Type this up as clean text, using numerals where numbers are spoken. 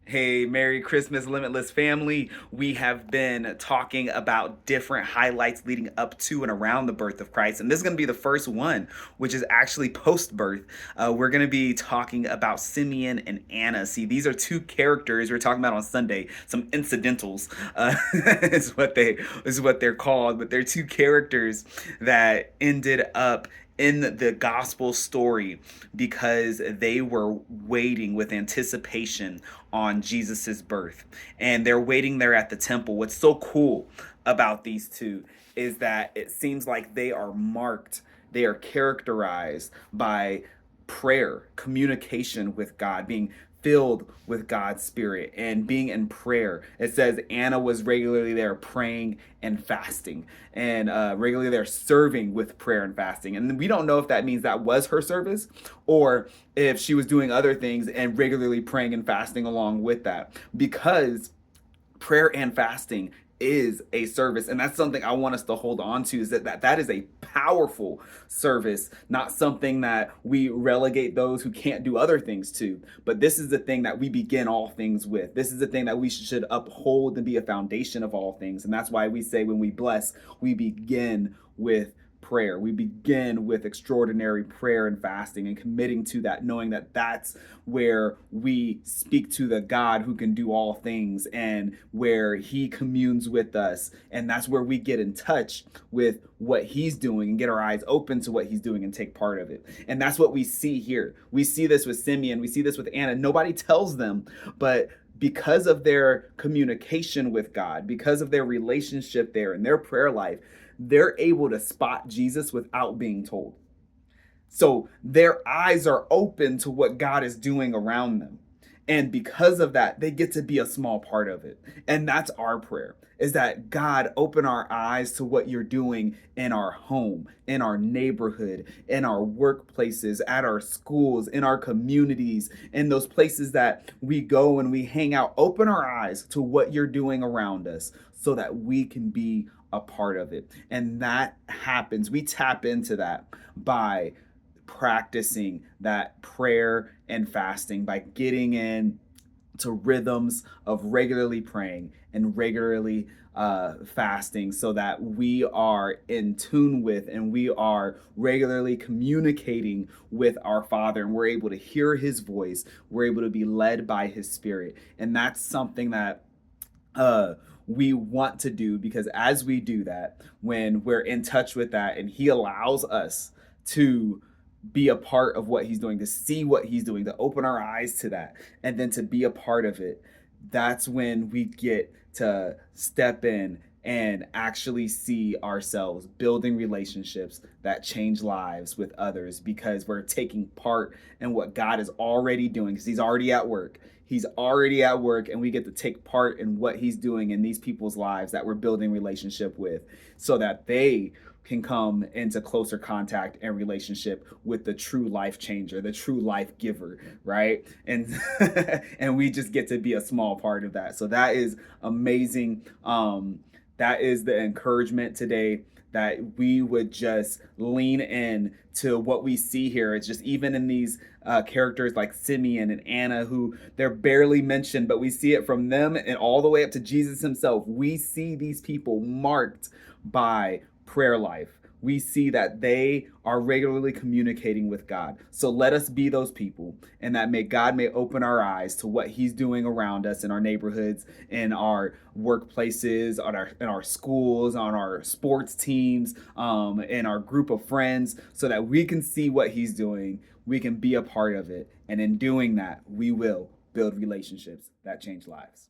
Hey, Merry Christmas, Limitless family. We have been talking about different highlights leading up to and around the birth of Christ. And this is going to be the first one, which is actually post birth. We're going to be talking about Simeon and Anna. See, these are two characters we are talking about on Sunday, some incidentals, is what they're called. But they're two characters that ended up in the gospel story because they were waiting with anticipation on Jesus's birth, and they're waiting there at the temple. What's so cool about these two is that it seems like they are characterized by prayer, communication with God, being filled with God's Spirit and being in prayer. It says Anna was regularly there praying and fasting, and regularly there serving with prayer and fasting. And we don't know if that means that was her service or if she was doing other things and regularly praying and fasting along with that, because prayer and fasting is a service, and that's something I want us to hold on to, is that is a powerful service, not something that we relegate those who can't do other things to, but this is the thing that we begin all things with. This is the thing that we should uphold and be a foundation of all things. And that's why we say when we bless, we begin with prayer. We begin with extraordinary prayer and fasting and committing to that, knowing that that's where we speak to the God who can do all things and where he communes with us. And that's where we get in touch with what he's doing and get our eyes open to what he's doing and take part of it. And that's what we see here. We see this with Simeon. We see this with Anna. Nobody tells them, but because of their communication with God, because of their relationship there and their prayer life, they're able to spot Jesus without being told. So their eyes are open to what God is doing around them. And because of that, they get to be a small part of it. And that's our prayer, is that God open our eyes to what you're doing in our home, in our neighborhood, in our workplaces, at our schools, in our communities, in those places that we go and we hang out. Open our eyes to what you're doing around us so that we can be a part of it. And that happens. We tap into that by practicing that prayer and fasting, by getting in to rhythms of regularly praying and regularly fasting, so that we are in tune with and we are regularly communicating with our Father, and we're able to hear his voice. We're able to be led by his Spirit. And that's something that we want to do, because as we do that, when we're in touch with that and he allows us to be a part of what he's doing, to see what he's doing, to open our eyes to that, and then to be a part of it, that's when we get to step in and actually see ourselves building relationships that change lives with others, because we're taking part in what God is already doing, because he's already at work. He's already at work, and we get to take part in what he's doing in these people's lives that we're building relationship with, so that they can come into closer contact and relationship with the true life changer, the true life giver, right? And and we just get to be a small part of that. So that is amazing. That is the encouragement today, that we would just lean in to what we see here. It's just, even in these characters like Simeon and Anna, who they're barely mentioned, but we see it from them and all the way up to Jesus himself. We see these people marked by prayer life. We see that they are regularly communicating with God. So let us be those people, and that God may open our eyes to what he's doing around us, in our neighborhoods, in our workplaces, in our schools, on our sports teams, in our group of friends, so that we can see what he's doing. We can be a part of it. And in doing that, we will build relationships that change lives.